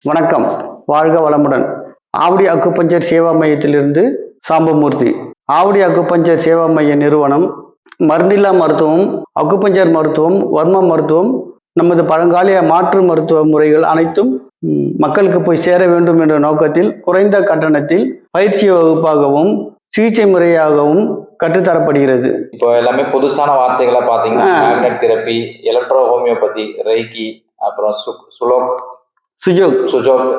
வணக்கம், வாழ்க வளமுடன். ஆவடி அக்குபஞ்சர் சேவா மையத்திலிருந்து சாம்பமூர்த்தி. ஆவடி அக்குபஞ்சர் சேவா மைய நிறுவனம் மருந்தில்லா மருத்துவம், அக்குபஞ்சர் மருத்துவம், வர்ம மருத்துவம், நமது பழங்கால மாற்று மருத்துவ முறைகள் அனைத்தும் மக்களுக்கு போய் சேர வேண்டும் என்ற நோக்கத்தில் குறைந்த கட்டணத்தில் பயிற்சி வகுப்பாகவும் சிகிச்சை முறையாகவும் கற்றுத்தரப்படுகிறது. இப்போ எல்லாமே புதுசான வார்த்தைகளை பார்த்தீங்கன்னா magnet therapy, electro homeopathy, reiki, அப்புறம் சுஜோக்,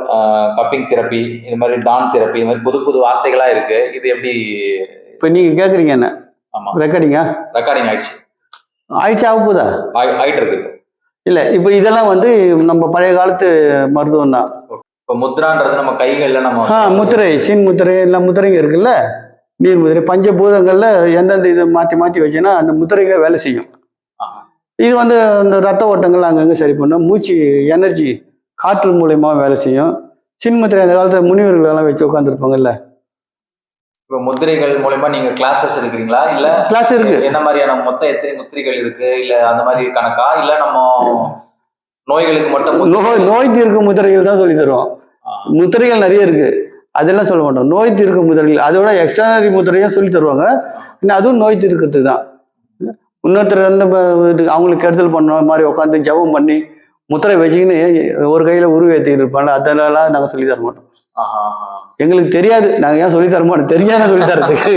கப்பிங் தெரப்பி, இது மாதிரி டான் தெரப்பி, இது மாதிரி புது புது வார்த்தைகளா இருக்கு. இது எப்படி இப்போ நீங்க கேக்குறீங்க என்ன? ஆமா, ரெக்கார்டிங் ஆயிடுச்சு. ஆக போதா? ஆயிட்டு இருக்கு. இல்ல, இப்போ இதெல்லாம் நம்ம பழைய காலத்து மருத்துவம் தான். இப்போ முத்ரான்றது நம்ம கைகள்ல நம்ம முத்திரை, சின் முத்திரை, எல்லாம் முத்திரைங்க இருக்குல்ல, நீர் முத்திரை, பஞ்சபூதங்கள்ல எந்தெந்த இது மாற்றி மாற்றி வச்சுன்னா அந்த முத்திரைகளை வேலை செய்யும். இது அந்த ரத்த ஓட்டங்கள் அங்கங்கே சரி பண்ணும். மூச்சு எனர்ஜி காற்று மூலயமா வேலை செய்யும். சின்முத்திரை அந்த காலத்தில் முனிவர்கள் எல்லாம் வச்சு உட்காந்துருப்பாங்கல்ல. இப்போ முத்திரைகள் மூலயமா நீங்க கிளாஸஸ் எடுக்கிறீங்களா? இல்ல கிளாஸ் இருக்கு. என்ன மாதிரியான மொத்தம் எத்தனை முத்திரைகள் இருக்கு? இல்ல அந்த மாதிரி கணக்கா? இல்ல நம்ம நோய்களுக்கு மட்டும் நோய் தீர்க்கும் முத்திரைகள் தான் சொல்லி தருவோம். முத்திரைகள் நிறைய இருக்கு, அதெல்லாம் சொல்ல மாட்டோம். நோய் தீர்க்கும் முத்திரைகள், அதோட எக்ஸ்ட்ரானரி முத்திரையும் சொல்லி தருவாங்க. அதுவும் நோய் தீர்க்கிறது தான். இன்னொருத்தர் அவங்களுக்கு கெடுதல் பண்ண மாதிரி உட்காந்து ஜபம் பண்ணி முத்திரை வச்சுக்கின்னு ஒரு கையில உருவேற்றிட்டு இருப்பாங்க. அதெல்லாம் நாங்கள் சொல்லி தர மாட்டோம். எங்களுக்கு தெரியாது, நாங்கள் ஏன் சொல்லி தர மாட்டோம், தெரியாத சொல்லி தரதுக்கு.